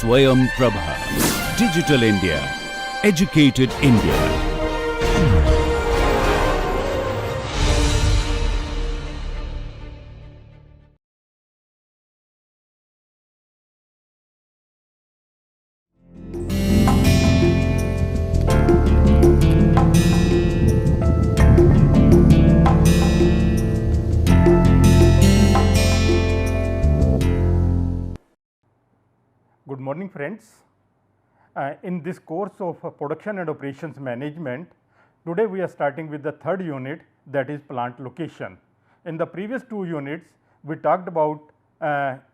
SwayamPrabha. Digital India. Educated India. Good morning, friends. In this course of Production and Operations Management, today we are starting with the third unit, that is plant location. In the previous two units, we talked about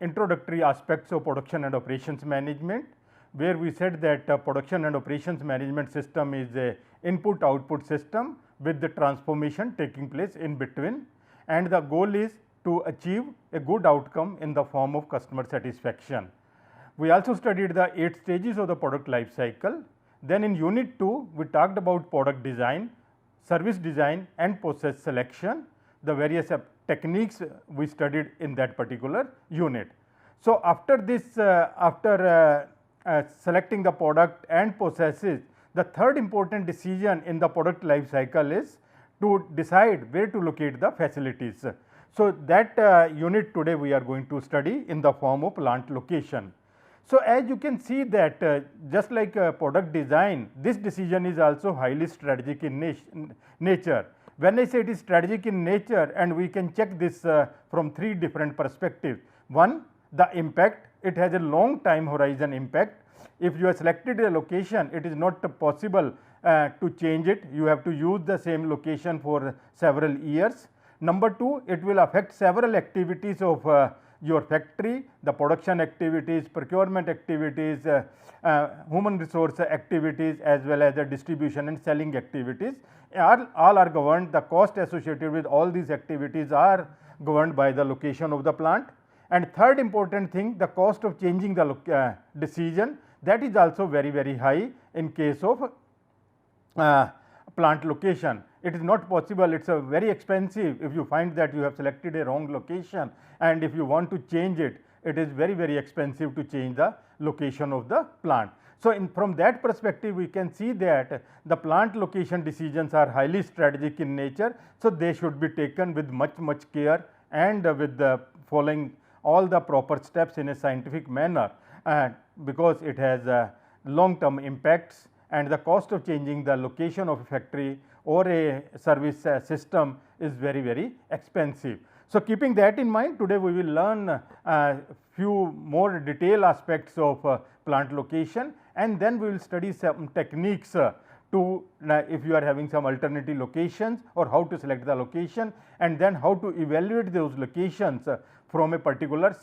introductory aspects of Production and Operations Management, where we said that Production and Operations Management system is a input-output system with the transformation taking place in between, and the goal is to achieve a good outcome in the form of customer satisfaction. We also studied the 8 stages of the product life cycle. Then in unit 2, we talked about product design, service design and process selection, the various techniques we studied in that particular unit. So, after this, selecting the product and processes, the third important decision in the product life cycle is to decide where to locate the facilities. So, that unit today we are going to study in the form of plant location. So, as you can see that just like product design, this decision is also highly strategic in nature. When I say it is strategic in nature, and we can check this from 3 different perspectives. One, the impact, it has a long time horizon impact. If you have selected a location, it is not possible to change it, you have to use the same location for several years. Number 2, it will affect several activities of your factory, the production activities, procurement activities, human resource activities, as well as the distribution and selling activities. All are governed, the cost associated with all these activities are governed by the location of the plant. And third important thing, the cost of changing the decision, that is also very high in case of plant location. It is not possible, it is very expensive if you find that you have selected a wrong location, and if you want to change it, it is very expensive to change the location of the plant. So, from that perspective we can see that the plant location decisions are highly strategic in nature. So, they should be taken with much care and with the following all the proper steps in a scientific manner, because it has long term impacts, and the cost of changing the location of a factory or a service system is very expensive. So, keeping that in mind, today we will learn few more detailed aspects of plant location, and then we will study some techniques to if you are having some alternative locations, or how to select the location, and then how to evaluate those locations from a particular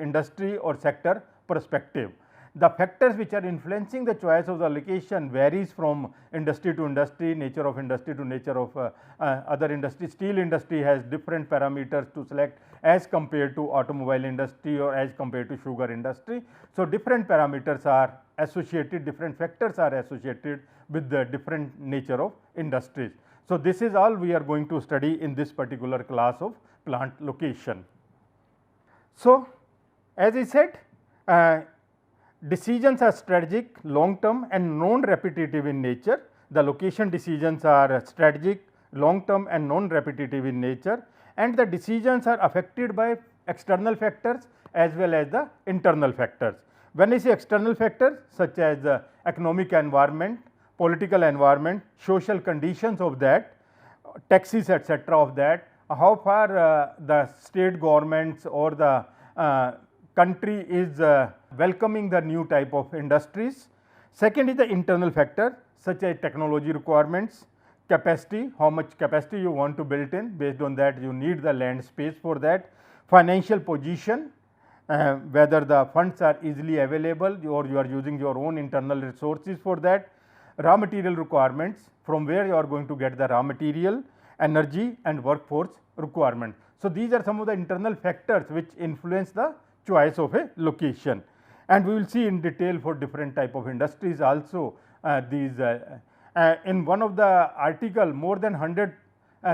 industry or sector perspective. The factors which are influencing the choice of the location varies from industry to industry, nature of industry to nature of other industry. Steel industry has different parameters to select as compared to automobile industry or as compared to sugar industry. So, different parameters are associated, different factors are associated with the different nature of industries. So, this is all we are going to study in this particular class of plant location. So, as I said, decisions are strategic, long term and non-repetitive in nature. The location decisions are strategic, long term and non-repetitive in nature, and the decisions are affected by external factors as well as the internal factors. When I say external factors such as economic environment, political environment, social conditions of that, taxes etc. of that, how far the state governments or the country is welcoming the new type of industries. Second is the internal factor such as technology requirements, capacity, how much capacity you want to build in, based on that you need the land space for that, financial position, whether the funds are easily available or you are using your own internal resources for that, raw material requirements, from where you are going to get the raw material, energy and workforce requirement. So, these are some of the internal factors which influence the choice of a location, and we will see in detail for different type of industries also these in one of the article more than 100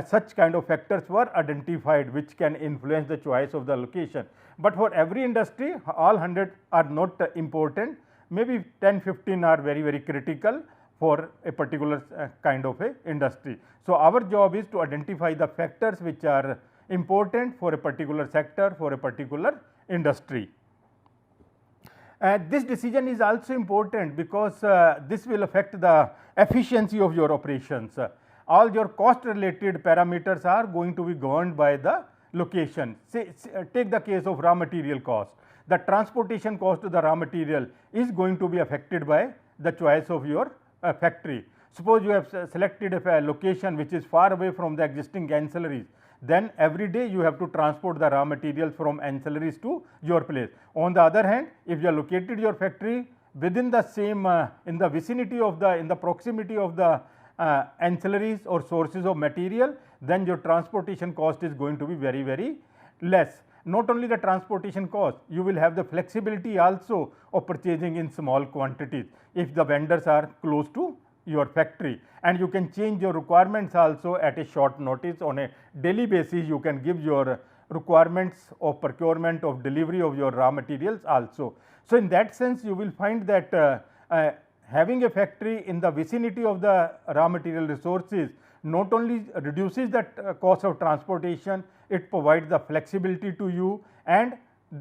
such kind of factors were identified which can influence the choice of the location. But for every industry all 100 are not important, maybe 10-15 are very critical for a particular kind of a industry. So, our job is to identify the factors which are important for a particular sector, for a particular industry. This decision is also important because this will affect the efficiency of your operations. All your cost related parameters are going to be governed by the location. Take the case of raw material cost. The transportation cost of the raw material is going to be affected by the choice of your factory. Suppose you have selected a location which is far away from the existing ancillaries, then every day you have to transport the raw materials from ancillaries to your place. On the other hand, if you have located your factory within the same in the vicinity of the in the proximity of the ancillaries or sources of material, then your transportation cost is going to be very less. Not only the transportation cost, you will have the flexibility also of purchasing in small quantities if the vendors are close to your factory, and you can change your requirements also at a short notice. On a daily basis, you can give your requirements of procurement of delivery of your raw materials also. So, in that sense you will find that having a factory in the vicinity of the raw material resources not only reduces the cost of transportation, it provides the flexibility to you, and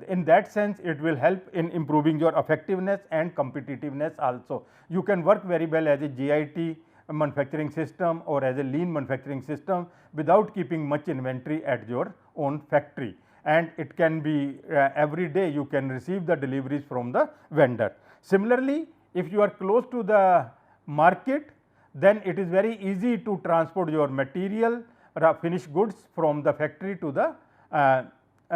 in that sense it will help in improving your effectiveness and competitiveness also. You can work very well as a JIT manufacturing system or as a lean manufacturing system without keeping much inventory at your own factory, and it can be every day you can receive the deliveries from the vendor. Similarly, if you are close to the market, then it is very easy to transport your material finished goods from the factory to the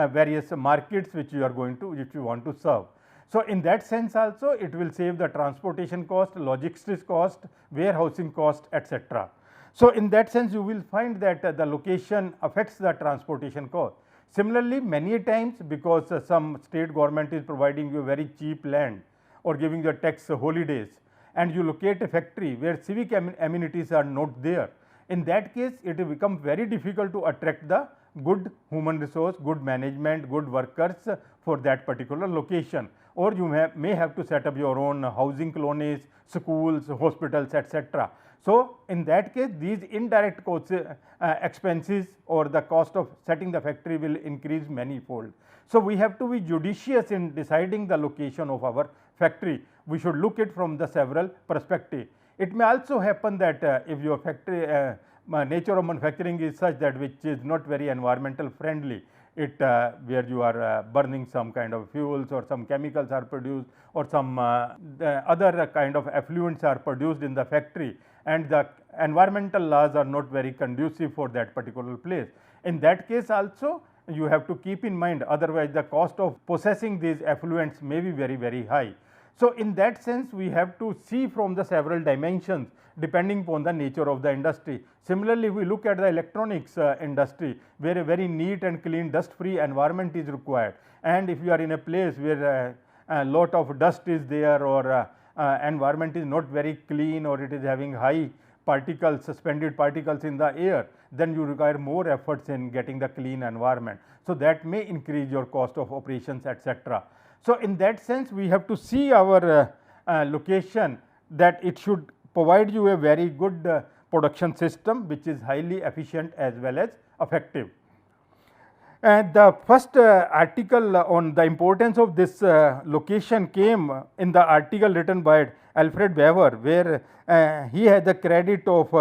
various markets which you are going to which you want to serve. So, in that sense also it will save the transportation cost, logistics cost, warehousing cost, etc. So, in that sense you will find that the location affects the transportation cost. Similarly, many times because some state government is providing you very cheap land or giving you tax holidays, and you locate a factory where civic amenities are not there, in that case it will become very difficult to attract the good human resource, good management, good workers for that particular location, or you may have to set up your own housing colonies, schools, hospitals, etc. So, in that case these indirect costs, expenses or the cost of setting the factory will increase manyfold. So, we have to be judicious in deciding the location of our factory. We should look it from the several perspectives. It may also happen that if your factory nature of manufacturing is such that which is not very environmental friendly, it where you are burning some kind of fuels or some chemicals are produced or some other kind of effluents are produced in the factory, and the environmental laws are not very conducive for that particular place. In that case also you have to keep in mind, otherwise the cost of processing these effluents may be very high. So, in that sense we have to see from the several dimensions depending upon the nature of the industry. Similarly, we look at the electronics industry where a very neat and clean dust free environment is required, and if you are in a place where a lot of dust is there or environment is not very clean or it is having high particles, suspended particles in the air, then you require more efforts in getting the clean environment. So, that may increase your cost of operations, etc. So, in that sense we have to see our location that it should provide you a very good production system which is highly efficient as well as effective. And the first article on the importance of this location came in the article written by Alfred Weber, where he had the credit of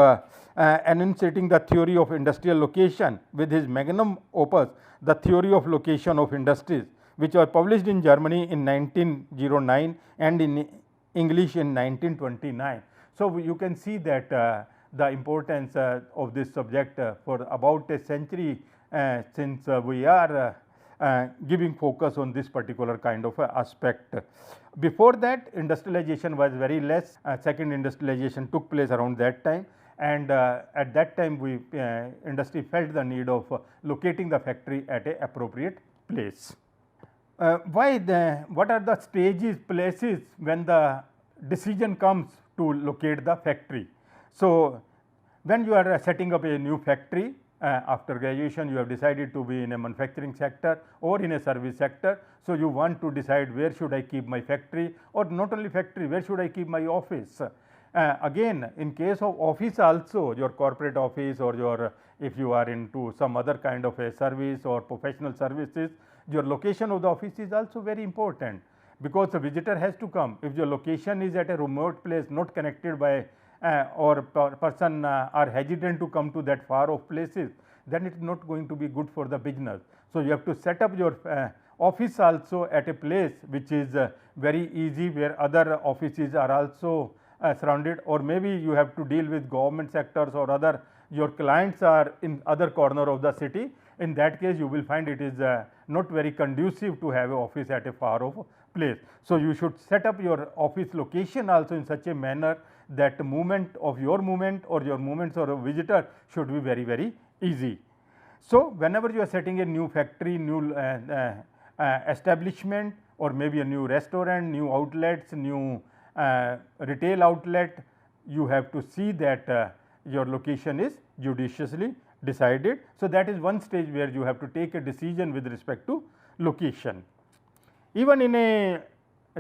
enunciating the theory of industrial location with his magnum opus, The Theory of Location of Industries, which was published in Germany in 1909 and in English in 1929. So, you can see that the importance of this subject for about a century since we are giving focus on this particular kind of aspect. Before that, industrialization was very less. Second industrialization took place around that time, and at that time we industry felt the need of locating the factory at a appropriate place. What are the stages, places when the decision comes to locate the factory? So, when you are setting up a new factory, after graduation you have decided to be in a manufacturing sector or in a service sector. So, you want to decide where should I keep my factory, or not only factory, where should I keep my office. Again, in case of office also, your corporate office or your, if you are into some other kind of a service or professional services, your location of the office is also very important, because the visitor has to come. If your location is at a remote place, not connected by or person are hesitant to come to that far off places, then it is not going to be good for the business. So, you have to set up your office also at a place which is very easy, where other offices are also surrounded, or maybe you have to deal with government sectors or other, your clients are in other corner of the city. In that case, you will find it is not very conducive to have an office at a far off place. So, you should set up your office location also in such a manner that movement of your movement or your movements or a visitor should be very, very easy. So, whenever you are setting a new factory, new establishment, or maybe a new restaurant, new outlets, new retail outlet, you have to see that your location is judiciously decided. So, that is one stage where you have to take a decision with respect to location. Even in a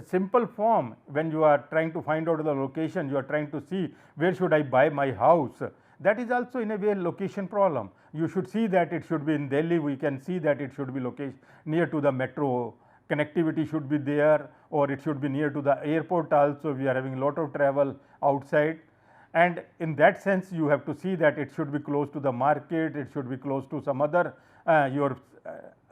simple form, when you are trying to find out the location, you are trying to see where should I buy my house, that is also in a way location problem. You should see that it should be in Delhi, we can see that it should be location near to the metro, connectivity should be there, or it should be near to the airport also, we are having a lot of travel outside. And in that sense, you have to see that it should be close to the market, it should be close to some other your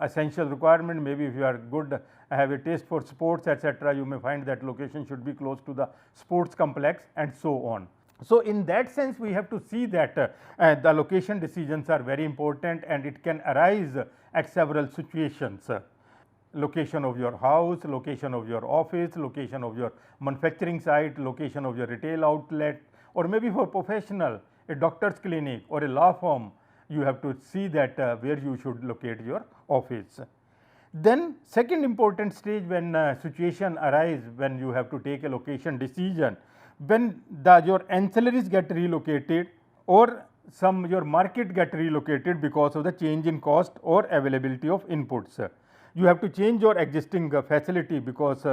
essential requirement. Maybe if you are good, have a taste for sports, etc., you may find that location should be close to the sports complex and so on. So, in that sense, we have to see that the location decisions are very important, and it can arise at several situations. Location of your house, location of your office, location of your manufacturing site, location of your retail outlet, or maybe for professional, a doctor's clinic or a law firm, you have to see that where you should locate your office. Then second important stage, when situation arise, when you have to take a location decision, when your ancillaries get relocated or some your market get relocated because of the change in cost or availability of inputs. You have to change your existing facility because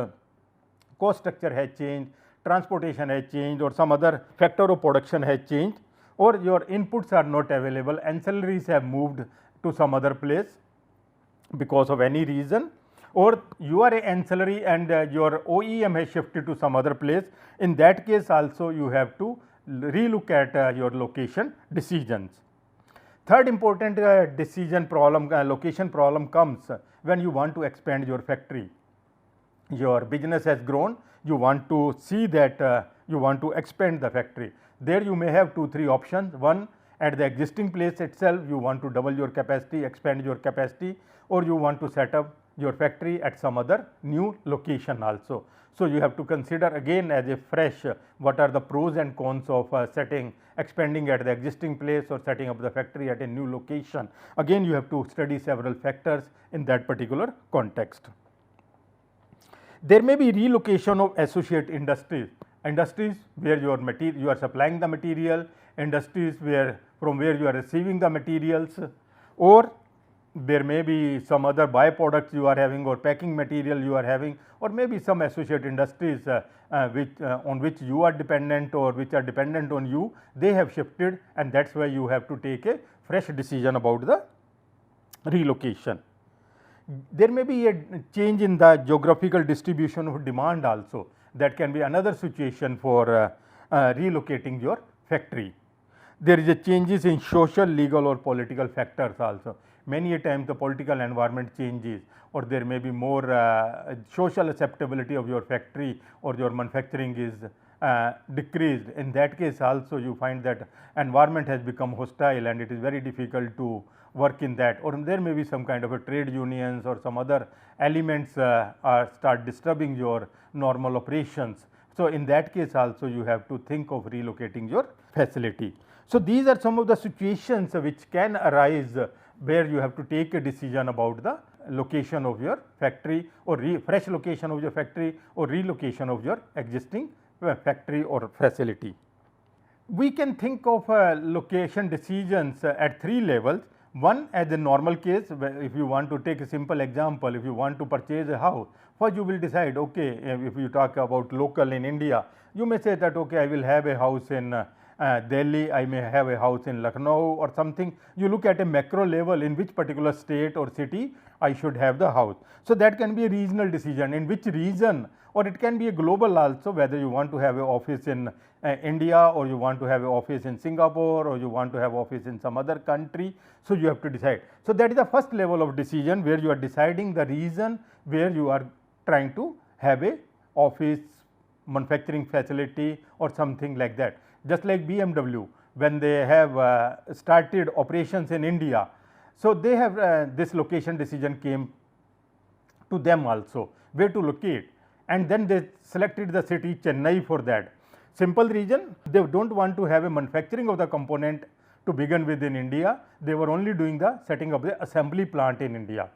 cost structure has changed, transportation has changed, or some other factor of production has changed, or your inputs are not available, ancillaries have moved to some other place because of any reason, or you are a ancillary and your OEM has shifted to some other place. In that case also you have to relook at your location decisions. Third important decision problem, location problem comes when you want to expand your factory. Your business has grown, you want to see that you want to expand the factory. There you may have 2-3 options. One, at the existing place itself you want to double your capacity, expand your capacity, or you want to set up your factory at some other new location also. So, you have to consider again as a fresh what are the pros and cons of expanding at the existing place or setting up the factory at a new location. Again you have to study several factors in that particular context. There may be relocation of associate industries, industries where you are supplying the material, industries where from where you are receiving the materials, or there may be some other byproducts you are having or packing material you are having, or maybe some associate industries on which you are dependent or which are dependent on you, they have shifted, and that is why you have to take a fresh decision about the relocation. There may be a change in the geographical distribution of demand also, that can be another situation for relocating your factory. There is a changes in social, legal or political factors also. Many a time the political environment changes, or there may be more social acceptability of your factory or your manufacturing is decreased. In that case also you find that environment has become hostile and it is very difficult to work in that, or there may be some kind of a trade unions or some other elements start disturbing your normal operations. So, in that case also you have to think of relocating your facility. So, these are some of the situations which can arise where you have to take a decision about the location of your factory, or fresh location of your factory, or relocation of your existing factory or facility. We can think of location decisions at three levels. One, as a normal case, if you want to take a simple example, if you want to purchase a house, first you will decide, okay, if you talk about local in India, you may say that, okay, I will have a house in Delhi, I may have a house in Lucknow or something. You look at a macro level, in which particular state or city I should have the house. So, that can be a regional decision, in which region, or it can be a global also, whether you want to have an office in India, or you want to have an office in Singapore, or you want to have office in some other country. So, you have to decide. So, that is the first level of decision, where you are deciding the region where you are trying to have a office, manufacturing facility or something like that. Just like BMW, when they have started operations in India. So, they have this location decision came to them also, where to locate, and then they selected the city Chennai for that. Simple reason, they do not want to have a manufacturing of the component to begin with in India, they were only doing the setting up the assembly plant in India,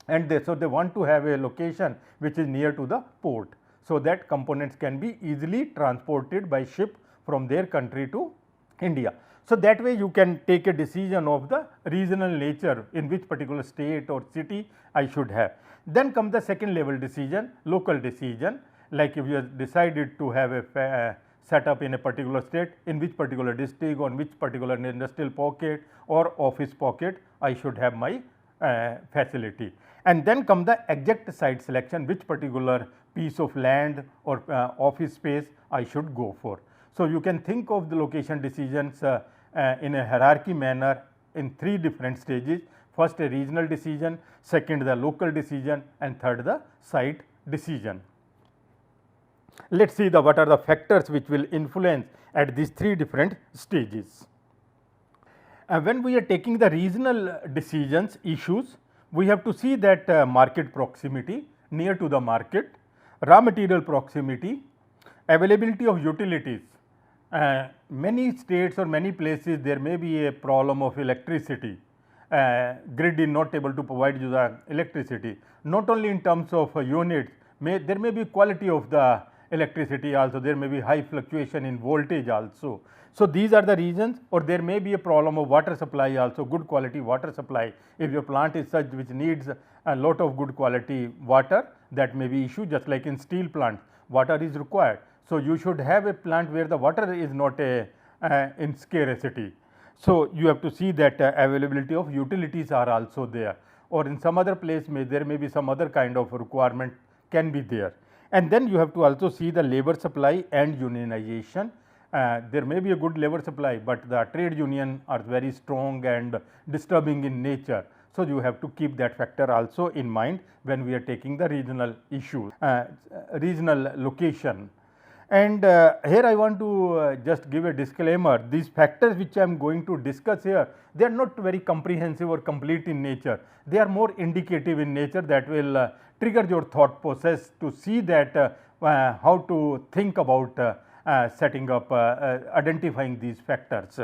and so they want to have a location which is near to the port, so that components can be easily transported by ship from their country to India. So, that way you can take a decision of the regional nature, in which particular state or city I should have. Then comes the second level decision, local decision, like if you have decided to have a set up in a particular state, in which particular district, or which particular industrial pocket or office pocket I should have my facility. And then come the exact site selection, which particular piece of land or office space I should go for. So, you can think of the location decisions in a hierarchy manner in three different stages. First, a regional decision, second the local decision, and third the site decision. Let us see what are the factors which will influence at these three different stages. When we are taking the regional decisions issues, we have to see that market proximity, near to the market, raw material proximity, availability of utilities. Many states or many places there may be a problem of electricity, grid is not able to provide you the electricity, not only in terms of units, there may be quality of the electricity also, there may be high fluctuation in voltage also. So, these are the reasons, or there may be a problem of water supply also, good quality water supply. If your plant is such which needs a lot of good quality water, that may be issue, just like in steel plants, water is required. So, you should have a plant where the water is not in scarcity. So, you have to see that availability of utilities are also there, or in some other place there may be some other kind of requirement can be there. And then you have to also see the labor supply and unionization. There may be a good labor supply, but the trade union are very strong and disturbing in nature. So, you have to keep that factor also in mind when we are taking the regional issue, regional location. And here I want to just give a disclaimer, these factors which I am going to discuss here, they are not very comprehensive or complete in nature, they are more indicative in nature, that will trigger your thought process to see that how to think about setting up, identifying these factors.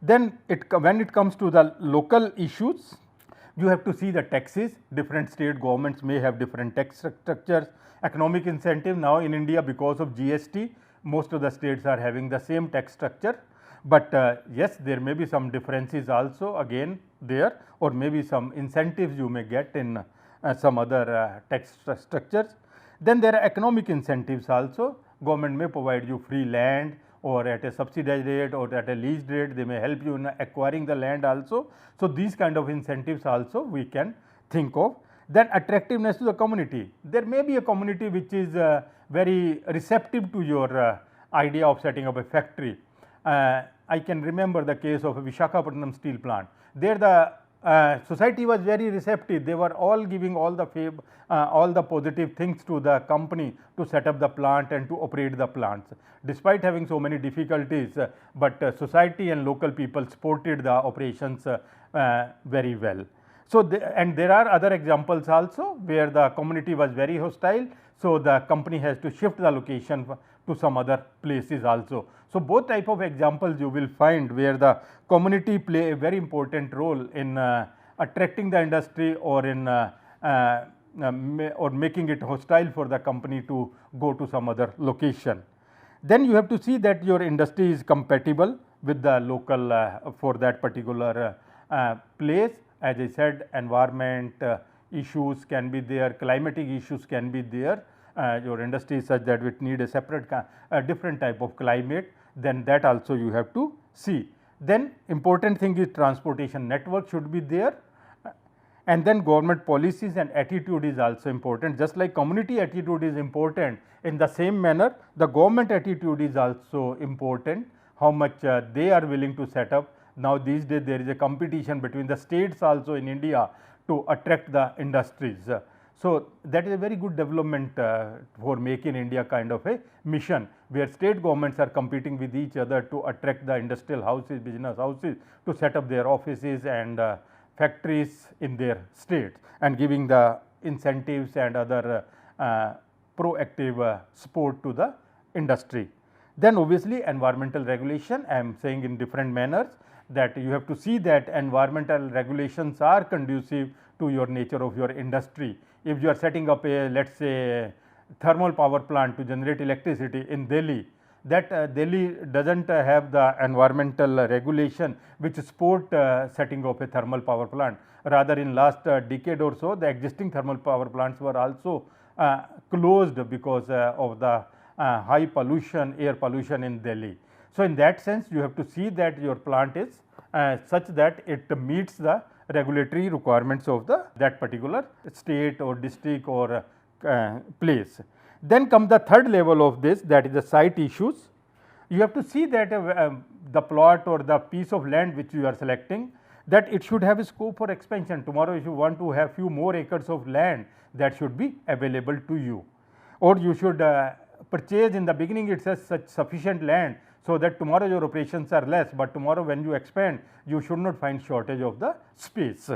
Then when it comes to the local issues, you have to see the taxes, different state governments may have different tax structures. Economic incentive, now in India because of GST, most of the states are having the same tax structure, but yes, there may be some differences also again there, or maybe some incentives you may get in some other tax structures. Then there are economic incentives also, government may provide you free land, or at a subsidized rate, or at a leased rate, they may help you in acquiring the land also. So, these kind of incentives also we can think of. Then attractiveness to the community, there may be a community which is very receptive to your idea of setting up a factory. I can remember the case of a Visakhapatnam steel plant, there the society was very receptive, they were all giving all the positive things to the company to set up the plant and to operate the plants, despite having so many difficulties, but society and local people supported the operations very well. So, and there are other examples also where the community was very hostile. So, the company has to shift the location to some other places also. So, both type of examples you will find where the community play a very important role in attracting the industry, or in or making it hostile for the company to go to some other location. Then you have to see that your industry is compatible with the local for that particular place. As I said, environment issues can be there, climatic issues can be there. Your industry is such that it need a separate different type of climate, then that also you have to see. Then important thing is transportation network should be there, and then government policies and attitude is also important. Just like community attitude is important, in the same manner the government attitude is also important, how much they are willing to set up. Now these days there is a competition between the states also in India to attract the industries. So that is a very good development for Make in India kind of a mission, where state governments are competing with each other to attract the industrial houses, business houses to set up their offices and factories in their states, and giving the incentives and other proactive support to the industry. Then obviously environmental regulation, I am saying in different manners, that you have to see that environmental regulations are conducive to your nature of your industry. If you are setting up a, let us say, thermal power plant to generate electricity in Delhi, that Delhi does not have the environmental regulation which support setting up a thermal power plant. Rather, in last decade or so, the existing thermal power plants were also closed because of the high pollution, air pollution in Delhi. So, in that sense you have to see that your plant is such that it meets the regulatory requirements of the that particular state or district or place. Then come the third level of this, that is the site issues. You have to see that the plot or the piece of land which you are selecting, that it should have a scope for expansion. Tomorrow if you want to have few more acres of land, that should be available to you, or you should purchase in the beginning itself such sufficient land, so that tomorrow your operations are less, but tomorrow when you expand you should not find shortage of the space.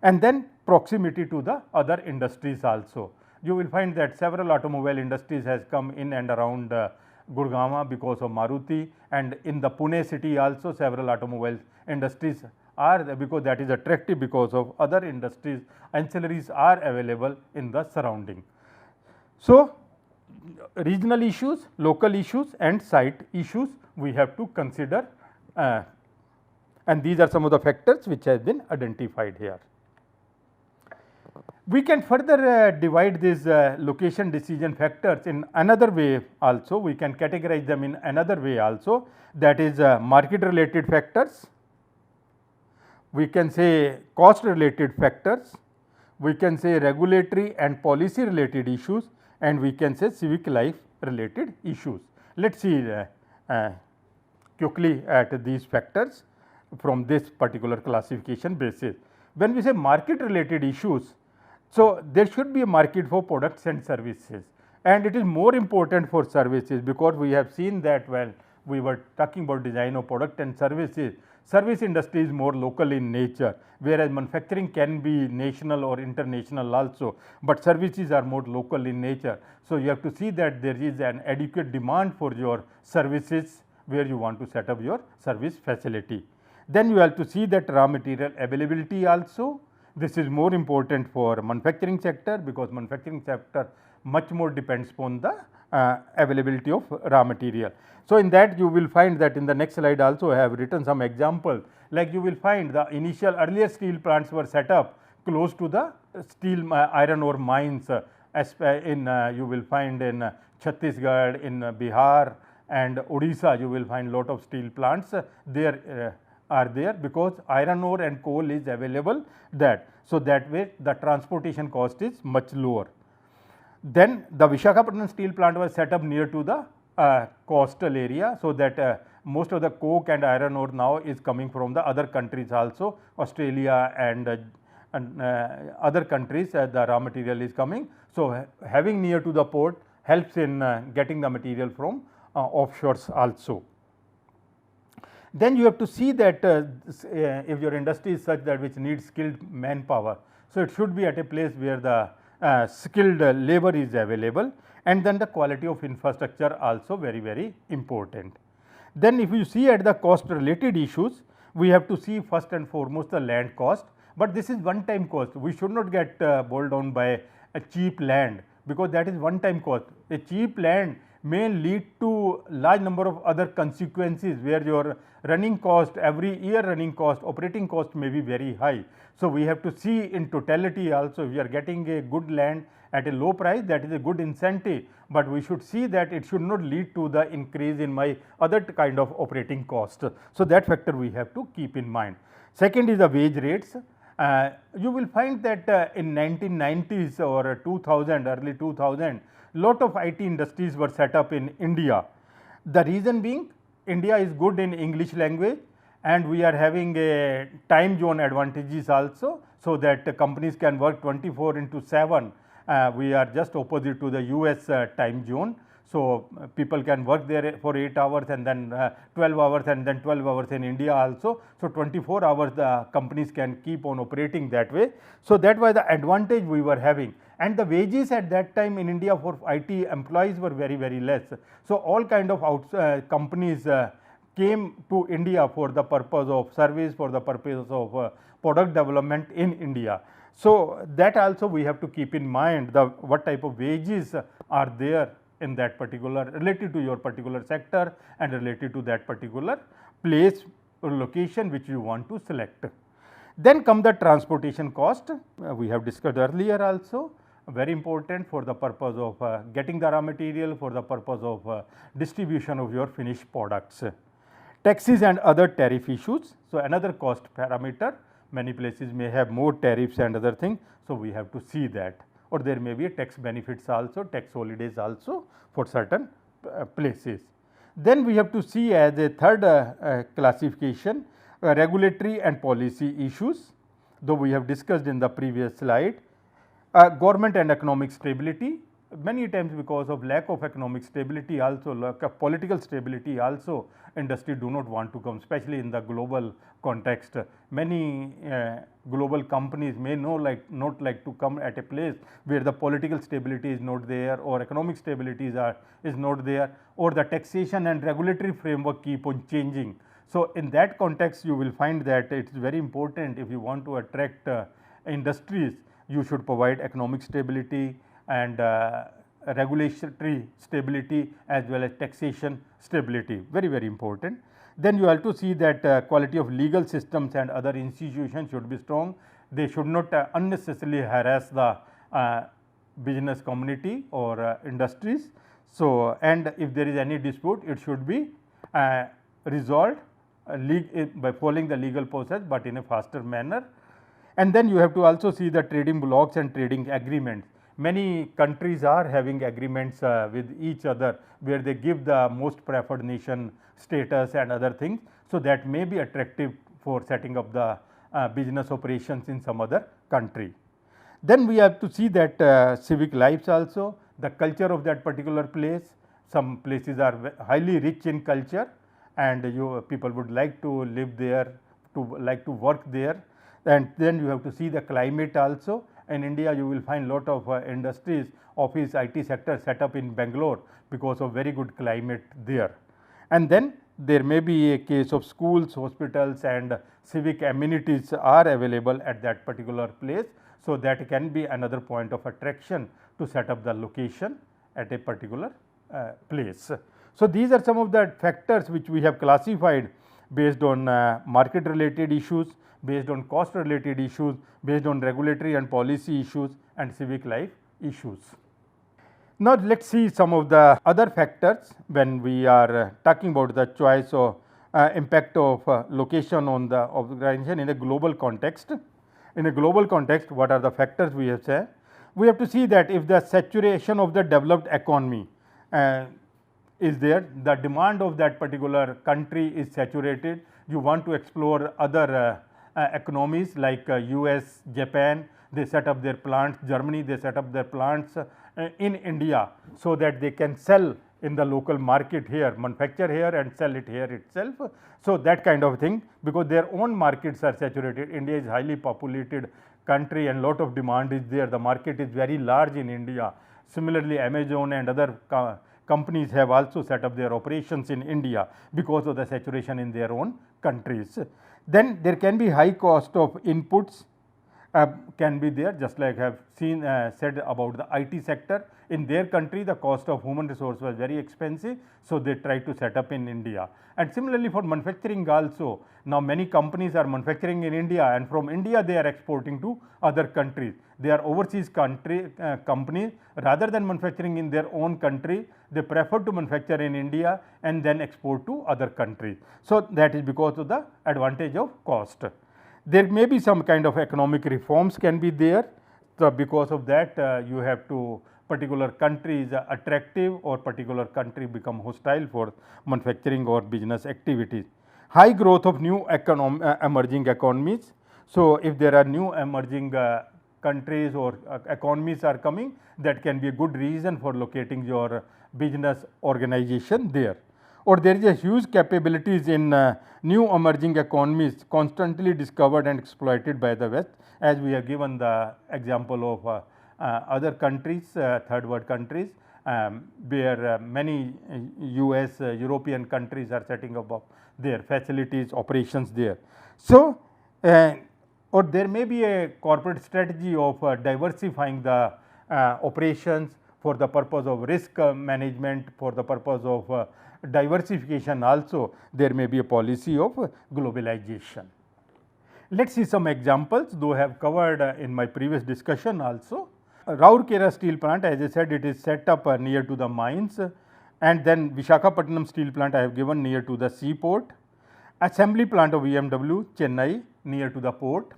And then proximity to the other industries also. You will find that several automobile industries has come in and around Gurgaon because of Maruti, and in the Pune city also several automobile industries are there, because that is attractive because of other industries, ancillaries are available in the surrounding. So, regional issues, local issues and site issues we have to consider, and these are some of the factors which have been identified here. We can further divide these location decision factors in another way also. We can categorize them in another way also, that is market related factors, we can say cost related factors, we can say regulatory and policy related issues, and we can say civic life related issues. Let us see quickly at these factors from this particular classification basis. When we say market related issues, so there should be a market for products and services, and it is more important for services, because we have seen that when we were talking about design of product and services, service industry is more local in nature, whereas manufacturing can be national or international also, but services are more local in nature. So, you have to see that there is an adequate demand for your services where you want to set up your service facility. Then you have to see that raw material availability also. This is more important for manufacturing sector, because manufacturing sector much more depends upon the availability of raw material. So, in that you will find that in the next slide also I have written some example, like you will find the initial earlier steel plants were set up close to the steel iron ore mines, in you will find in Chhattisgarh, in Bihar and Odisha, you will find lot of steel plants there are there, because iron ore and coal is available that. So, that way the transportation cost is much lower. Then the Visakhapatnam steel plant was set up near to the coastal area, so that most of the coke and iron ore now is coming from the other countries also, Australia and other countries, the raw material is coming. So, having near to the port helps in getting the material from offshores also. Then you have to see that if your industry is such that which needs skilled manpower, so it should be at a place where the skilled labor is available, and then the quality of infrastructure also very important. Then if you see at the cost related issues, we have to see first and foremost the land cost, but this is one time cost. We should not get boiled down by a cheap land, because that is one time cost. A cheap land may lead to large number of other consequences where your running cost, every year running cost, operating cost may be very high. So, we have to see in totality also, if we are getting a good land at a low price, that is a good incentive, but we should see that it should not lead to the increase in my other kind of operating cost. So, that factor we have to keep in mind. Second is the wage rates. You will find that in 1990s or 2000, early 2000, lot of IT industries were set up in India. The reason being, India is good in English language and we are having a time zone advantages also, so that companies can work 24/7. We are just opposite to the US time zone. So, people can work there for 8 hours and then 12 hours and then 12 hours in India also. So, 24 hours the companies can keep on operating that way. So, that was the advantage we were having, and the wages at that time in India for IT employees were very less. So, all kind of companies came to India for the purpose of service, for the purpose of product development in India. So, that also we have to keep in mind, the what type of wages are there in that particular, related to your particular sector and related to that particular place or location which you want to select. Then come the transportation cost, we have discussed earlier also, very important for the purpose of getting the raw material, for the purpose of distribution of your finished products. Taxes and other tariff issues. So, another cost parameter, many places may have more tariffs and other things. So, we have to see that, or there may be a tax benefits also, tax holidays also for certain places. Then we have to see as a third classification regulatory and policy issues, though we have discussed in the previous slide. Government and economic stability, many times because of lack of economic stability also, lack of political stability also, industry do not want to come, especially in the global context. Many global companies may not like to come at a place where the political stability is not there, or economic stability is not there, or the taxation and regulatory framework keep on changing. So, in that context you will find that it is very important, if you want to attract industries, you should provide economic stability and regulatory stability as well as taxation stability, very important. Then you have to see that quality of legal systems and other institutions should be strong. They should not unnecessarily harass the business community or industries. So, and if there is any dispute, it should be resolved by following the legal process, but in a faster manner. And then you have to also see the trading blocks and trading agreements. Many countries are having agreements with each other, where they give the most preferred nation status and other things. So, that may be attractive for setting up the business operations in some other country. Then we have to see that civic lives also, the culture of that particular place. Some places are highly rich in culture and people would like to live there, like to work there. And then you have to see the climate also. In India, you will find lot of industries, office, IT sector set up in Bangalore because of very good climate there. And then there may be a case of schools, hospitals and civic amenities are available at that particular place. So, that can be another point of attraction to set up the location at a particular place. So, these are some of the factors which we have classified based on market related issues, based on cost related issues, based on regulatory and policy issues and civic life issues. Now, let us see some of the other factors when we are talking about the choice or impact of location on the organization in a global context. In a global context, what are the factors we have said? We have to see that if the saturation of the developed economy is there, the demand of that particular country is saturated, you want to explore other economies like US, Japan, they set up their plants, Germany, they set up their plants in India, so that they can sell in the local market here, manufacture here and sell it here itself. So, that kind of thing, because their own markets are saturated. India is highly populated country and lot of demand is there, the market is very large in India. Similarly, Amazon and other companies have also set up their operations in India because of the saturation in their own countries. Then there can be high cost of inputs can be there, just like I have said about the IT sector. In their country, the cost of human resource was very expensive, so they tried to set up in India. And similarly for manufacturing also, now many companies are manufacturing in India, and from India they are exporting to other countries. They are overseas companies, rather than manufacturing in their own country, they prefer to manufacture in India and then export to other countries. So that is because of the advantage of cost. There may be some kind of economic reforms can be there. So because of that, you have to particular country is attractive or particular country become hostile for manufacturing or business activities. High growth of new emerging economies. So if there are new emerging countries or economies are coming, that can be a good reason for locating your business organization there. Or there is a huge capabilities in new emerging economies constantly discovered and exploited by the West, as we have given the example of other countries, third world countries, where many US, European countries are setting up their facilities, operations there. So, or there may be a corporate strategy of diversifying the operations for the purpose of risk management, for the purpose of diversification also. There may be a policy of globalization. Let us see some examples, though I have covered in my previous discussion also. Rourkela steel plant, as I said, it is set up near to the mines, and then Visakhapatnam steel plant I have given near to the seaport. Assembly plant of BMW, Chennai, near to the port.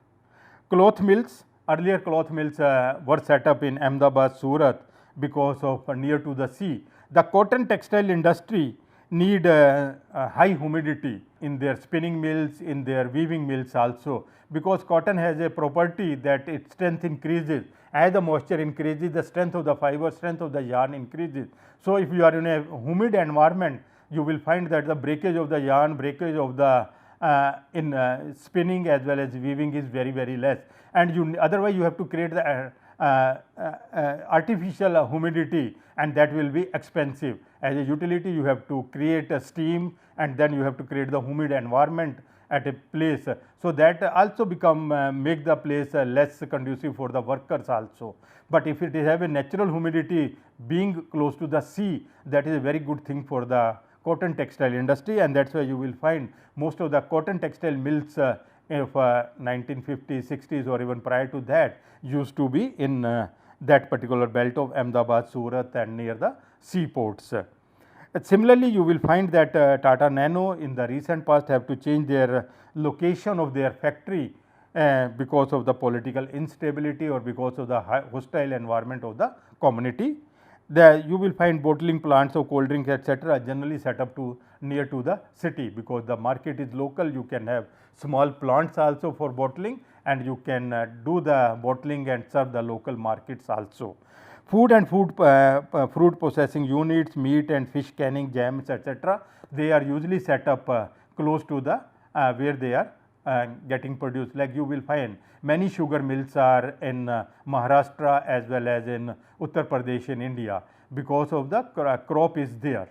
Cloth mills, earlier cloth mills were set up in Ahmedabad, Surat, because of near to the sea. The cotton textile industry need high humidity in their spinning mills, in their weaving mills also, because cotton has a property that its strength increases. As the moisture increases, the strength of the fiber, strength of the yarn increases. So if you are in a humid environment, you will find that the breakage of the yarn, breakage of the spinning as well as weaving is very, very less, and you otherwise you have to create the artificial humidity, and that will be expensive. As a utility, you have to create a steam, and then you have to create the humid environment at a place. So that also become make the place less conducive for the workers also. But if it is have a natural humidity being close to the sea, that is a very good thing for the cotton textile industry, and that is why you will find most of the cotton textile mills of 1950s, 60s or even prior to that used to be in that particular belt of Ahmedabad, Surat and near the seaports. Similarly, you will find that Tata Nano in the recent past have to change their location of their factory because of the political instability or because of the hostile environment of the community. You will find bottling plants of cold drinks etc. generally set up to near to the city, because the market is local. You can have small plants also for bottling, and you can do the bottling and serve the local markets also. Food and fruit processing units, meat and fish canning, jams etc. they are usually set up close to the where they are getting produced. Like you will find many sugar mills are in Maharashtra as well as in Uttar Pradesh in India, because of the crop is there.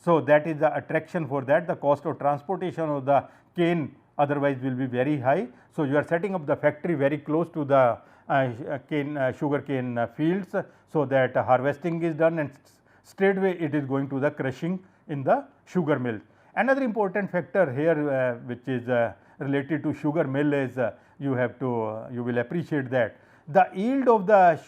So that is the attraction for that. The cost of transportation of the cane otherwise will be very high. So you are setting up the factory very close to the sugar cane fields, so that harvesting is done and straightway it is going to the crushing in the sugar mill. Another important factor here which is related to sugar mill is you will appreciate that the yield of the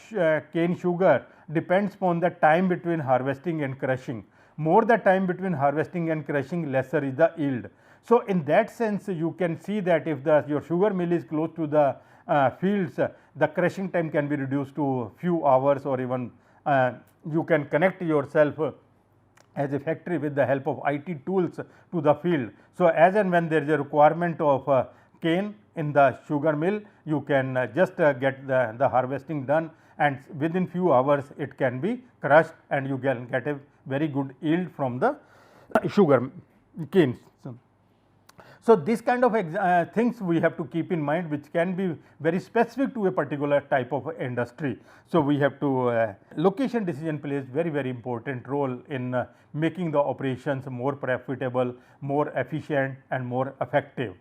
cane sugar depends upon the time between harvesting and crushing. More the time between harvesting and crushing, lesser is the yield. So in that sense, you can see that if your sugar mill is close to the fields, the crushing time can be reduced to few hours, or even you can connect yourself as a factory with the help of IT tools to the field. So as and when there is a requirement of cane in the sugar mill, you can just get the harvesting done, and within few hours it can be crushed and you can get a very good yield from the sugar canes. So this kind of things we have to keep in mind, which can be very specific to a particular type of industry. So we have to location decision plays very important role in making the operations more profitable, more efficient and more effective.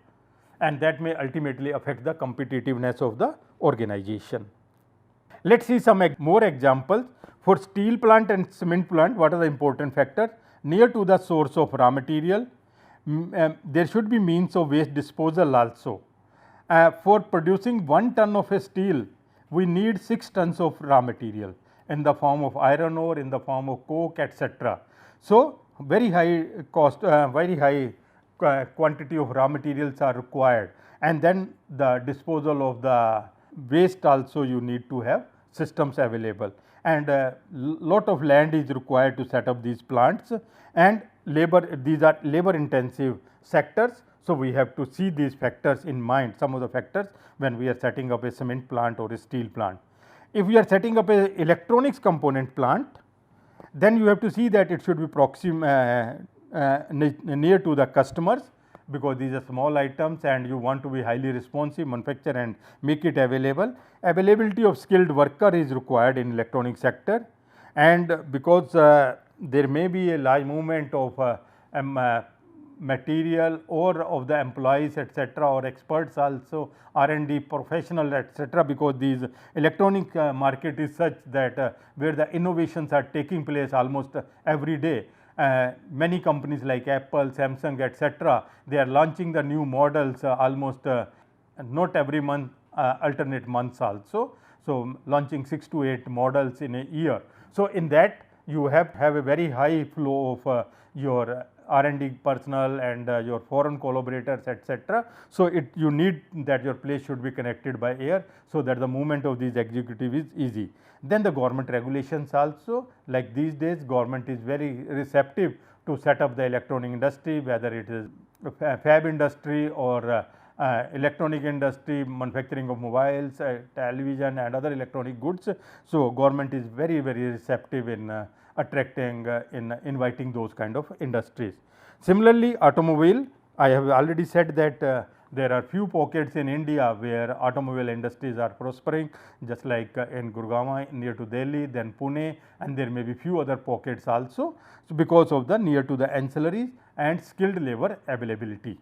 and that may ultimately affect the competitiveness of the organization. Let us see some more examples. For steel plant and cement plant, what are the important factors? Near to the source of raw material, there should be means of waste disposal also. For producing 1 ton of a steel, we need 6 tons of raw material in the form of iron ore, in the form of coke, etc. So, very high cost, very high quantity of raw materials are required, and then the disposal of the waste also you need to have systems available, and lot of land is required to set up these plants, and labor, these are labor intensive sectors. So, we have to see these factors in mind, some of the factors when we are setting up a cement plant or a steel plant. If we are setting up a electronics component plant, then you have to see that it should be near to the customers, because these are small items and you want to be highly responsive, manufacture and make it available. Availability of skilled worker is required in electronic sector, and because there may be a large movement of material or of the employees, etc., or experts also, R&D professional, etc., because these electronic market is such that where the innovations are taking place almost every day. Many companies like Apple, Samsung, etc., they are launching the new models almost not every month, alternate months also. So, launching 6 to 8 models in a year. So, in that you have a very high flow of your R&D personnel and your foreign collaborators, etc. So, you need that your place should be connected by air, so that the movement of these executive is easy. Then the government regulations also, like these days government is very receptive to set up the electronic industry, whether it is fab industry or electronic industry, manufacturing of mobiles, television and other electronic goods. So, government is very receptive in attracting, in inviting those kind of industries. Similarly, automobile, I have already said that there are few pockets in India where automobile industries are prospering, just like in Gurgaon near to Delhi, then Pune, and there may be few other pockets also. So, because of the near to the ancillaries and skilled labor availability.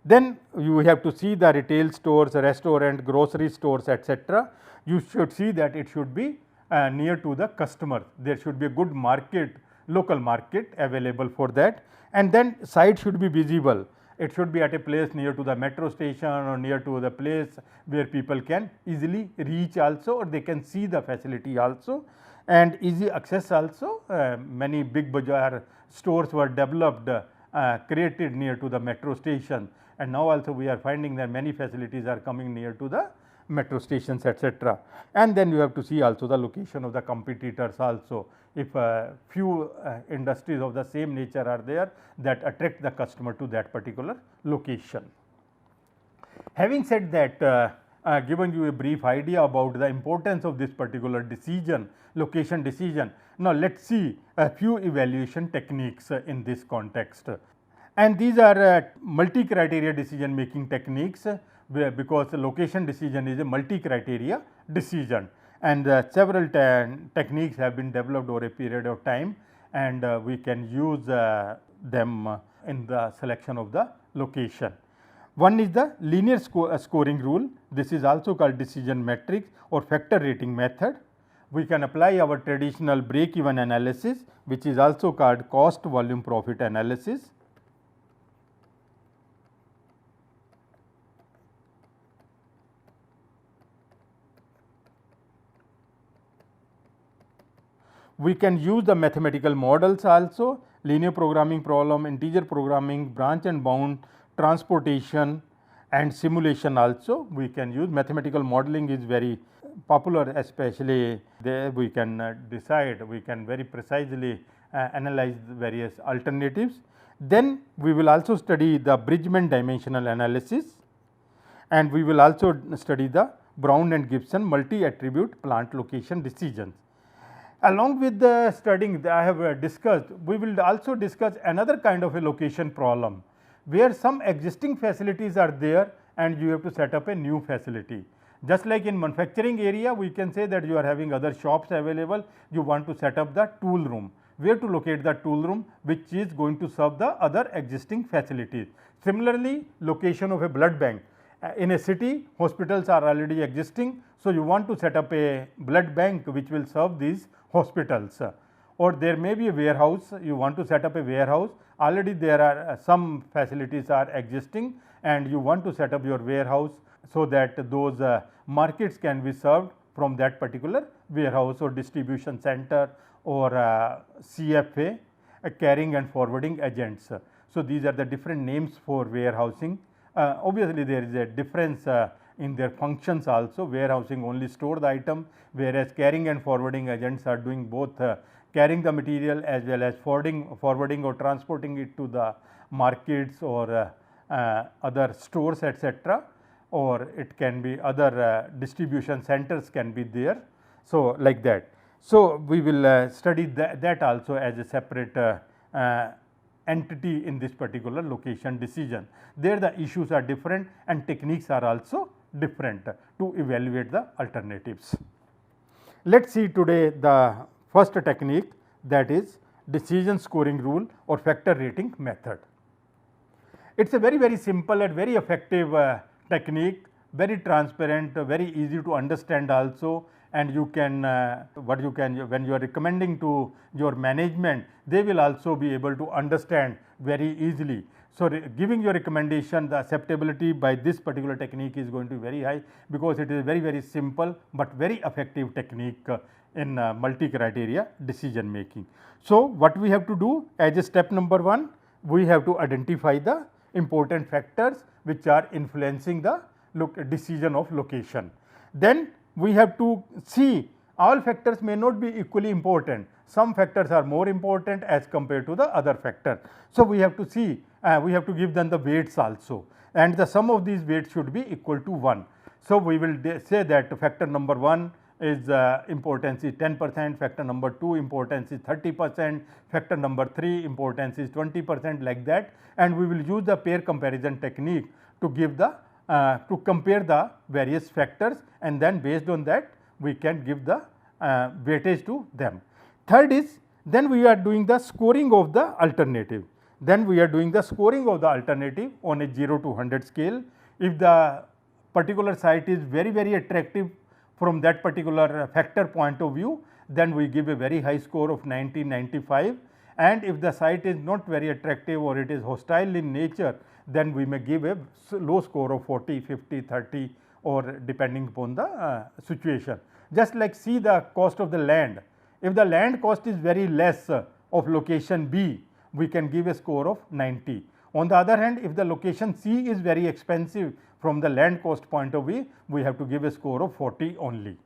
Then you have to see the retail stores, restaurant, grocery stores, etc. You should see that it should be near to the customer. There should be a good market, local market available for that, and then site should be visible. It should be at a place near to the metro station or near to the place where people can easily reach also, or they can see the facility also, and easy access also. Many big bazaar stores were developed, created near to the metro station, and now also we are finding that many facilities are coming near to the metro stations, etc. And then you have to see also the location of the competitors also. If few industries of the same nature are there that attract the customer to that particular location. Having said that, given you a brief idea about the importance of this particular decision, location decision. Now, let us see a few evaluation techniques in this context, and these are multi-criteria decision making techniques, because the location decision is a multi-criteria decision, and several techniques have been developed over a period of time, and we can use them in the selection of the location. One is the linear scoring rule. This is also called decision matrix or factor rating method. We can apply our traditional break even analysis, which is also called cost volume profit analysis. We can use the mathematical models also, linear programming problem, integer programming, branch and bound, transportation and simulation also. We can use mathematical modeling is very popular, especially there we can decide, we can very precisely analyze the various alternatives. Then we will also study the Bridgman dimensional analysis, and we will also study the Brown and Gibson multi-attribute plant location decisions. Along with the studying that I have discussed, we will also discuss another kind of a location problem, where some existing facilities are there and you have to set up a new facility. Just like in manufacturing area, we can say that you are having other shops available, you want to set up the tool room. where to locate the tool room which is going to serve the other existing facilities. Similarly, location of a blood bank. In a city, hospitals are already existing. So, you want to set up a blood bank which will serve these hospitals, or there may be a warehouse, you want to set up a warehouse, already there are some facilities are existing and you want to set up your warehouse so that those markets can be served from that particular warehouse or distribution center or CFA, carrying and forwarding agents. So, these are the different names for warehousing. Obviously, there is a difference in their functions also. Warehousing only store the item, whereas carrying and forwarding agents are doing both carrying the material as well as forwarding or transporting it to the markets or other stores, etc., or it can be other distribution centers can be there. So, like that. So, we will study that also as a separate entity in this particular location decision. There the issues are different and techniques are also different to evaluate the alternatives. Let us see today the first technique, that is decision scoring rule or factor rating method. It is a very simple and very effective technique, very transparent, very easy to understand also, and you can when you are recommending to your management, they will also be able to understand very easily. So, giving your recommendation, the acceptability by this particular technique is going to be very high, because it is a very simple, but very effective technique in multi criteria decision making. So, what we have to do as a step number 1, we have to identify the important factors which are influencing the decision of location. Then we have to see all factors may not be equally important, some factors are more important as compared to the other factor. So, we have to see, we have to give them the weights also, and the sum of these weights should be equal to 1. So, we will say that factor number 1 is importance is 10%, factor number 2 importance is 30%, factor number 3 importance is 20%, like that, and we will use the pair comparison technique to give the to compare the various factors, and then based on that we can give the weightage to them. Third is, then we are doing the scoring of the alternative. Then we are doing the scoring of the alternative on a 0 to 100 scale. If the particular site is very attractive from that particular factor point of view, then we give a very high score of 90, 95, and if the site is not very attractive or it is hostile in nature, then we may give a low score of 40, 50, 30, or depending upon the situation. Just like see the cost of the land. If the land cost is very less of location B, we can give a score of 90. On the other hand, if the location C is very expensive from the land cost point of view, we have to give a score of 40 only.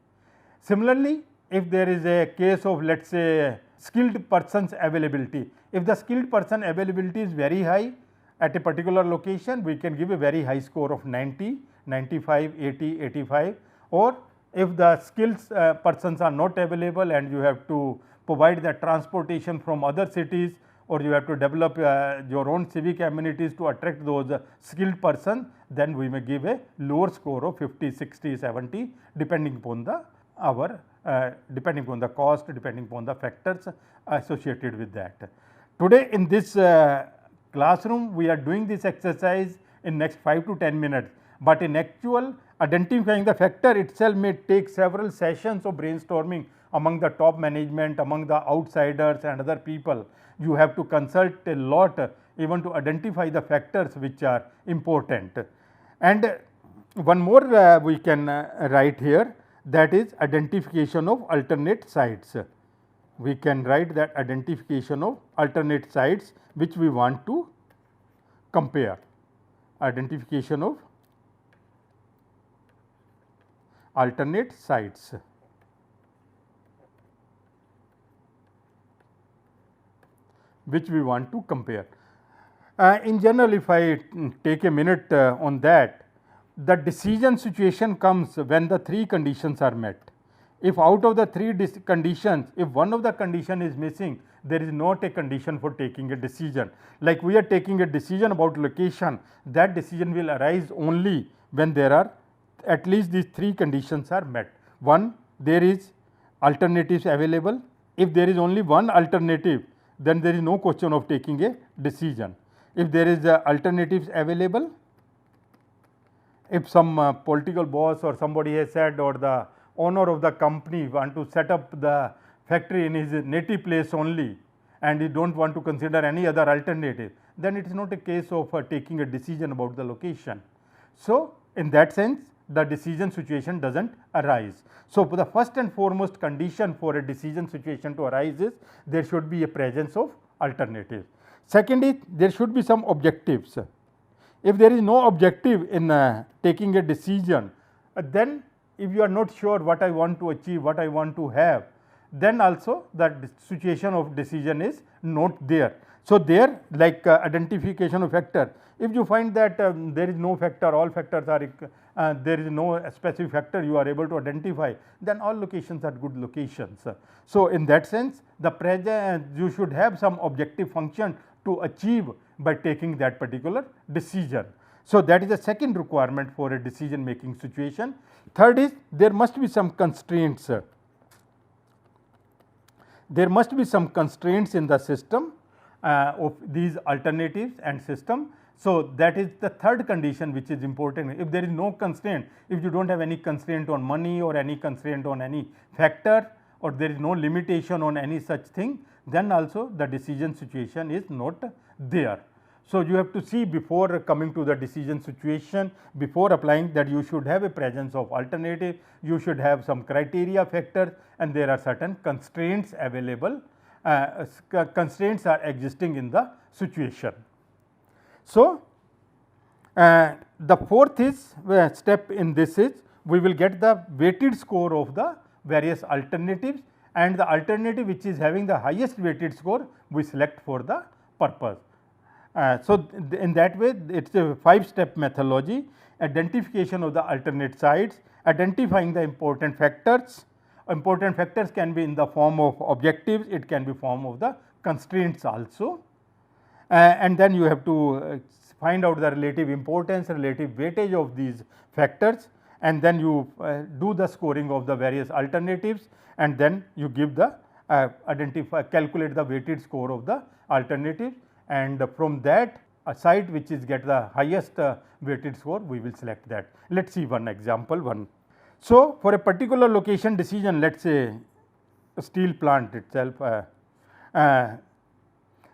Similarly, if there is a case of, let us say, skilled persons availability, if the skilled person availability is very high at a particular location, we can give a very high score of 90, 95, 80, 85, or if the skilled persons are not available and you have to provide the transportation from other cities, or you have to develop your own civic amenities to attract those skilled persons, then we may give a lower score of 50, 60, 70, depending upon the depending upon the cost, depending upon the factors associated with that. Today in this classroom, we are doing this exercise in next 5 to 10 minutes, but in actual identifying the factor itself may take several sessions of brainstorming among the top management, among the outsiders and other people. You have to consult a lot even to identify the factors which are important. And one more we can write here, that is identification of alternate sites. We can write that identification of alternate sites which we want to compare. Identification of alternate sites. Which we want to compare. In general, if I take a minute on that, the decision situation comes when the 3 conditions are met. If out of the 3 conditions, if one of the condition is missing, there is not a condition for taking a decision. Like we are taking a decision about location, that decision will arise only when there are at least these 3 conditions are met. 1, there is alternatives available. If there is only one alternative, then there is no question of taking a decision. If there is alternatives available, if some political boss or somebody has said, or the owner of the company want to set up the factory in his native place only, and he do not want to consider any other alternative, then it is not a case of taking a decision about the location. So, in that sense, the decision situation does not arise. So, the first and foremost condition for a decision situation to arise is there should be a presence of alternatives. Second is there should be some objectives. If there is no objective in taking a decision, then if you are not sure what I want to achieve, what I want to have, then also the situation of decision is not there. So, there like identification of factor, if you find that there is no factor, all factors are there is no specific factor you are able to identify, then all locations are good locations. So, in that sense, the present you should have some objective function to achieve by taking that particular decision. So, that is the second requirement for a decision making situation. Third is there must be some constraints. There must be some constraints in the system of these alternatives and system. So, that is the third condition which is important. If there is no constraint, if you do not have any constraint on money or any constraint on any factor, or there is no limitation on any such thing, then also the decision situation is not there. So, you have to see before coming to the decision situation, before applying, that you should have a presence of alternative, you should have some criteria factors, and there are certain constraints available, constraints are existing in the situation. So, the fourth is step in this is we will get the weighted score of the various alternatives, and the alternative which is having the highest weighted score we select for the purpose. So, in that way it is a 5-step methodology: identification of the alternate sites, identifying the important factors. Important factors can be in the form of objectives, it can be form of the constraints also, and then you have to find out the relative importance, relative weightage of these factors, and then you do the scoring of the various alternatives, and then you give the calculate the weighted score of the alternative, and from that a site which is get the highest weighted score, we will select that. Let us see one example. So, for a particular location decision, let us say a steel plant itself, let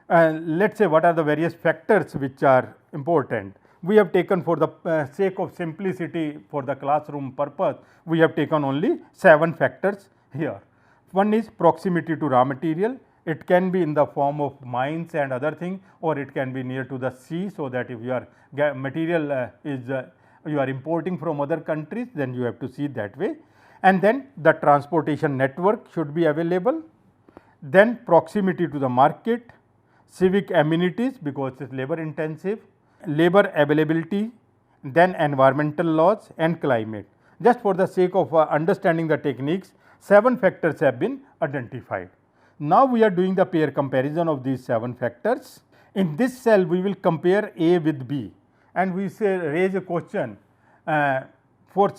us say what are the various factors which are important. We have taken, for the sake of simplicity for the classroom purpose, we have taken only 7 factors here. One is proximity to raw material. It can be in the form of mines and other thing, or it can be near to the sea, so that if your material is you are importing from other countries, then you have to see that way. And then the transportation network should be available, then proximity to the market, civic amenities because it is labor intensive, labor availability, then environmental laws and climate. Just for the sake of understanding the techniques, 7 factors have been identified. Now, we are doing the pair comparison of these 7 factors. In this cell, we will compare A with B, and we say raise a question for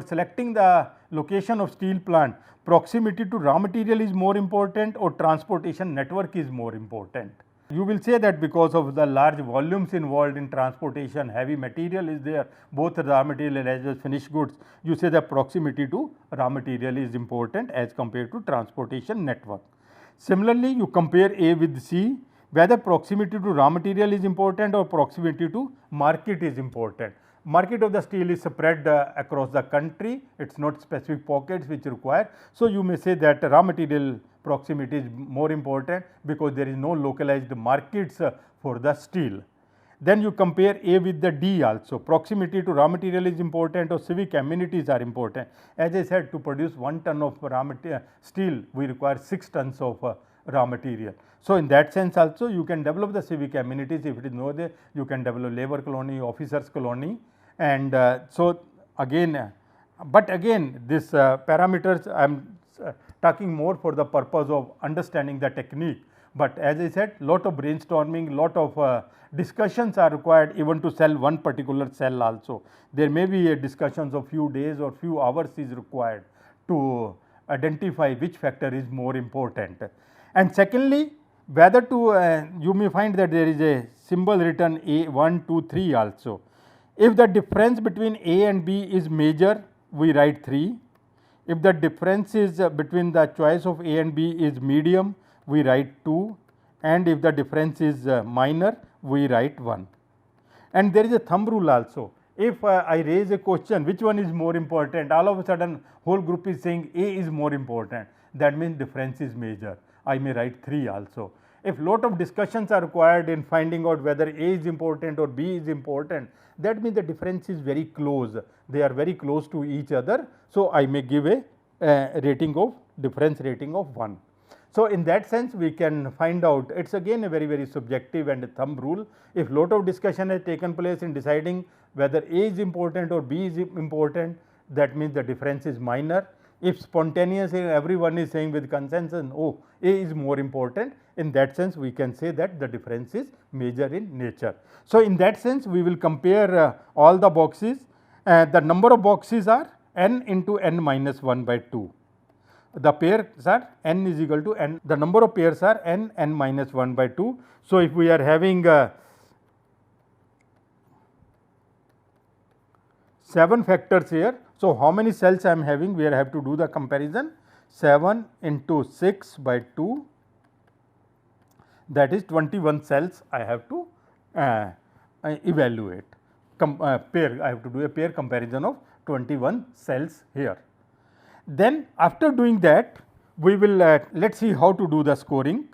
selecting the location of steel plant, proximity to raw material is more important or transportation network is more important. You will say that because of the large volumes involved in transportation, heavy material is there, both raw material as well as finished goods, you say the proximity to raw material is important as compared to transportation network. Similarly, you compare A with C, whether proximity to raw material is important or proximity to market is important. Market of the steel is spread across the country, it is not specific pockets which require. So, you may say that raw material proximity is more important because there is no localized markets for the steel. Then you compare A with the D also, proximity to raw material is important or civic amenities are important. As I said, to produce 1 ton of raw material steel, we require 6 tons of raw material. So, in that sense also you can develop the civic amenities. If it is not there, you can develop labor colony, officers colony, and so again, but again this parameters I am talking more for the purpose of understanding the technique. But as I said, lot of brainstorming, lot of discussions are required even to sell one particular cell also. There may be a discussions of few days or few hours is required to identify which factor is more important. And secondly, whether to you may find that there is a symbol written A 1, 2, 3 also. If the difference between A and B is major, we write 3. If the difference is between the choice of A and B is medium, we write 2, and if the difference is minor, we write 1. And there is a thumb rule also. If I raise a question which one is more important, all of a sudden whole group is saying A is more important, that means difference is major. I may write 3 also. If lot of discussions are required in finding out whether A is important or B is important, that means the difference is very close, they are very close to each other. So, I may give a rating of difference rating of 1. So, in that sense we can find out, it is again a very subjective and a thumb rule. If lot of discussion has taken place in deciding whether A is important or B is important, that means the difference is minor. If spontaneous everyone is saying with consensus, oh, A is more important, in that sense we can say that the difference is major in nature. So, in that sense we will compare all the boxes. The number of boxes are n into n minus 1 by 2. The pairs are n is equal to n, the number of pairs are n minus 1 by 2. So, if we are having 7 factors here, so how many cells I am having, we have to do the comparison. 7 into 6 by 2, that is 21 cells I have to evaluate. Pair, I have to do a pair comparison of 21 cells here. Then after doing that, we will let us see how to do the scoring.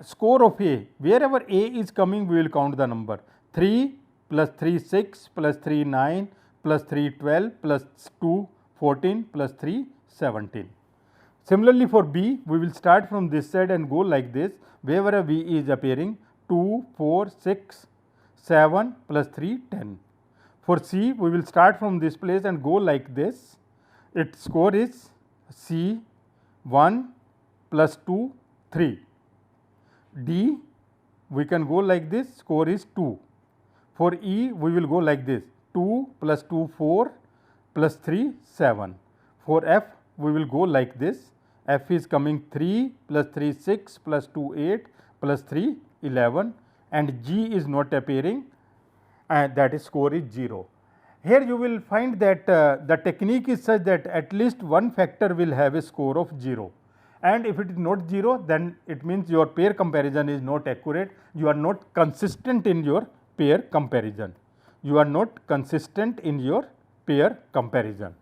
Score of A, wherever A is coming, we will count the number 3 plus 3 6 plus 3 9 plus 3 12 plus 2 14 plus 3 17. Similarly, for B, we will start from this side and go like this, wherever B is appearing 2 4 6 7 plus 3 10. For C, we will start from this place and go like this. Its score is C 1 plus 2 3. D, we can go like this, score is 2. For E, we will go like this, 2 plus 2 4 plus 3 7. For F, we will go like this, F is coming 3 plus 3 6 plus 2 8 plus 3 11, and G is not appearing, and that is score is 0. Here you will find that the technique is such that at least one factor will have a score of 0, and if it is not 0, then it means your pair comparison is not accurate, you are not consistent in your pair comparison. You are not consistent in your pair comparison.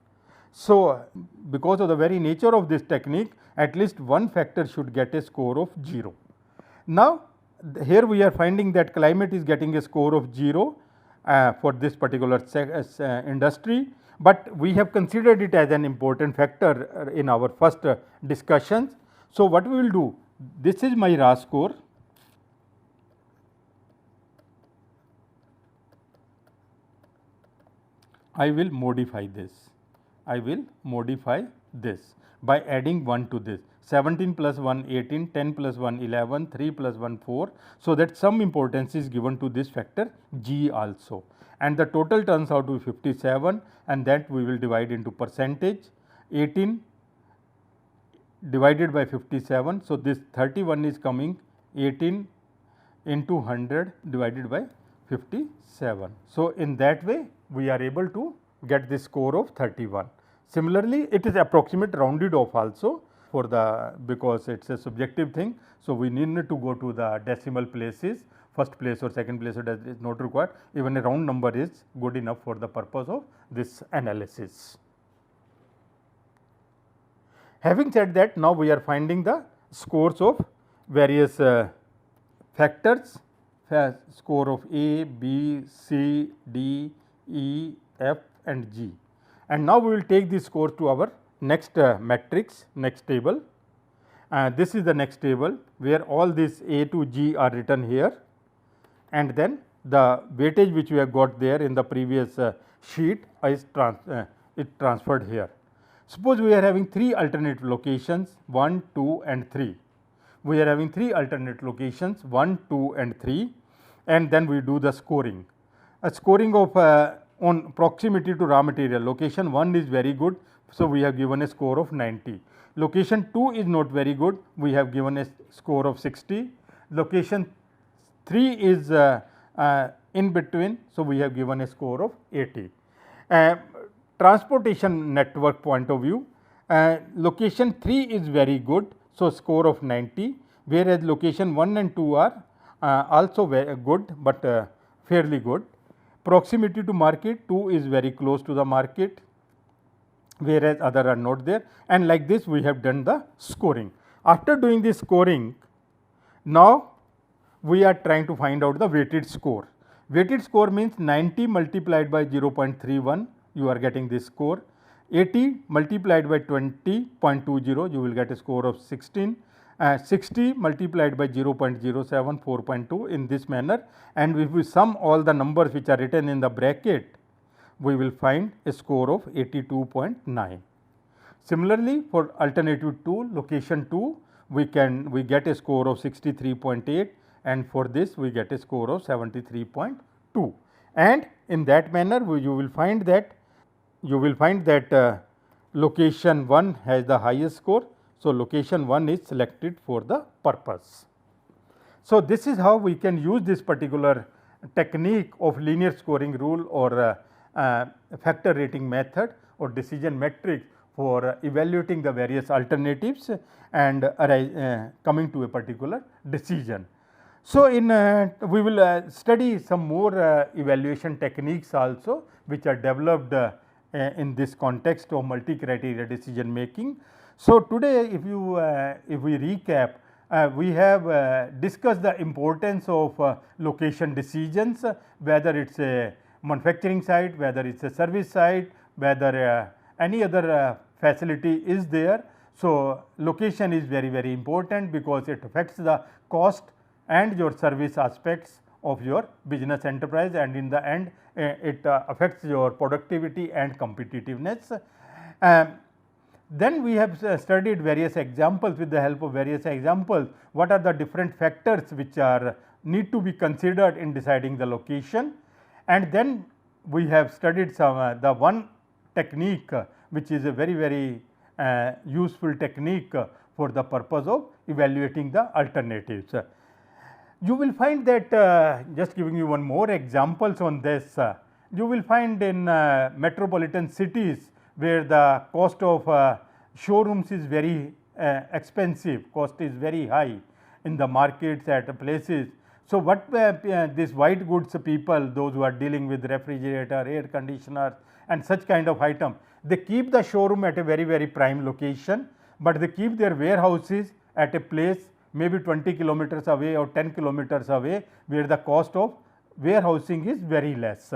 So, because of the very nature of this technique, at least one factor should get a score of 0. Now, here we are finding that climate is getting a score of 0 for this particular industry, but we have considered it as an important factor in our first discussions. So, what we will do, this is my raw score. I will modify this. I will modify this by adding 1 to this, 17 plus 1 18, 10 plus 1 11, 3 plus 1 4. So, that some importance is given to this factor G also, and the total turns out to be 57, and that we will divide into percentage. 18 divided by 57. So, this 31 is coming 18 into 100 divided by 57. So, in that way we are able to get the score of 31. Similarly, it is approximate rounded off also for the, because it is a subjective thing. So, we need not to go to the decimal places, first place or second place, it is not required, even a round number is good enough for the purpose of this analysis. Having said that, now we are finding the scores of various factors, score of A, B, C, D, E, F and G. And now we will take this score to our next matrix, next table. This is the next table where all these A to G are written here, and then the weightage which we have got there in the previous sheet is transferred here. Suppose we are having 3 alternate locations 1, 2 and 3. We are having 3 alternate locations 1, 2 and 3, and then we do the scoring. A scoring of on proximity to raw material, location 1 is very good. So, we have given a score of 90. Location 2 is not very good, we have given a score of 60. Location 3 is in between, so we have given a score of 80. Transportation network point of view, location 3 is very good, so score of 90, whereas location 1 and 2 are also very good, but fairly good. Proximity to market, 2 is very close to the market, whereas other are not there, and like this we have done the scoring. After doing this scoring, now we are trying to find out the weighted score. Weighted score means 90 multiplied by 0.31, you are getting this score. 80 multiplied by 20.20, you will get a score of 16. 60 multiplied by 0.07, 4.2 in this manner, and if we sum all the numbers which are written in the bracket, we will find a score of 82.9. Similarly, for alternative 2, location 2, we get a score of 63.8, and for this we get a score of 73.2, and in that manner you will find that location 1 has the highest score. So, location 1 is selected for the purpose. So, this is how we can use this particular technique of linear scoring rule or factor rating method or decision metric for evaluating the various alternatives and coming to a particular decision. So, we will study some more evaluation techniques also, which are developed in this context of multi-criteria decision making. So, today if we recap, we have discussed the importance of location decisions, whether it is a manufacturing site, whether it is a service site, whether any other facility is there. So, location is very important because it affects the cost and your service aspects of your business enterprise, and in the end it affects your productivity and competitiveness. Then we have studied various examples. With the help of various examples, what are the different factors which are need to be considered in deciding the location, and then we have studied some the one technique which is a very useful technique for the purpose of evaluating the alternatives. You will find that just giving you one more examples on this, you will find in metropolitan cities where the cost of showrooms is very expensive, cost is very high in the markets at places. So, what these white goods people, those who are dealing with refrigerator, air conditioner and such kind of item, they keep the showroom at a very prime location, but they keep their warehouses at a place maybe 20 kilometers away or 10 kilometers away, where the cost of warehousing is very less.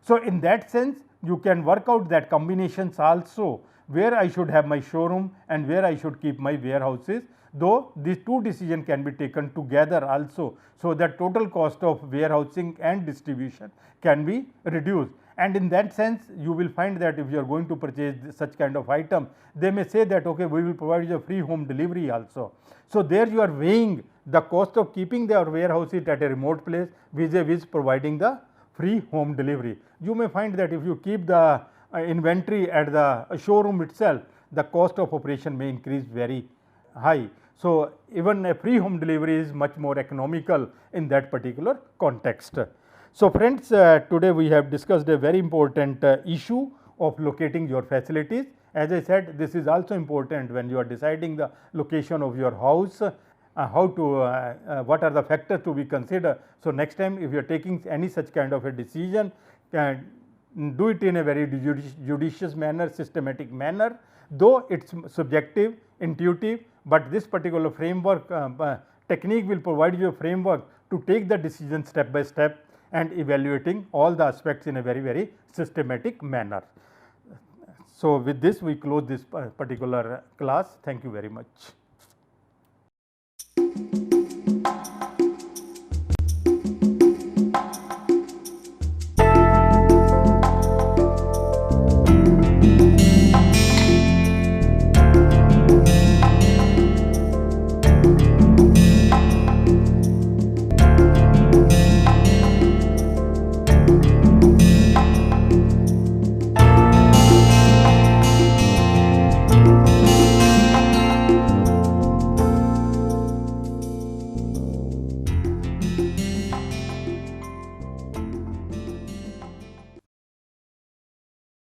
So, in that sense you can work out that combinations also, where I should have my showroom and where I should keep my warehouses, though these two decisions can be taken together also. So, that total cost of warehousing and distribution can be reduced, and in that sense you will find that if you are going to purchase such kind of item, they may say that okay, we will provide you a free home delivery also. So, there you are weighing the cost of keeping their warehouses at a remote place vis-a-vis providing the free home delivery. You may find that if you keep the inventory at the showroom itself, the cost of operation may increase very high. So, even a free home delivery is much more economical in that particular context. So, friends, today we have discussed a very important issue of locating your facilities. As I said, this is also important when you are deciding the location of your house, what are the factors to be considered. So, next time if you are taking any such kind of a decision, do it in a very judicious manner, systematic manner, though it is subjective, intuitive, but this particular framework technique will provide you a framework to take the decision step by step and evaluating all the aspects in a very systematic manner. So, with this we close this particular class. Thank you very much.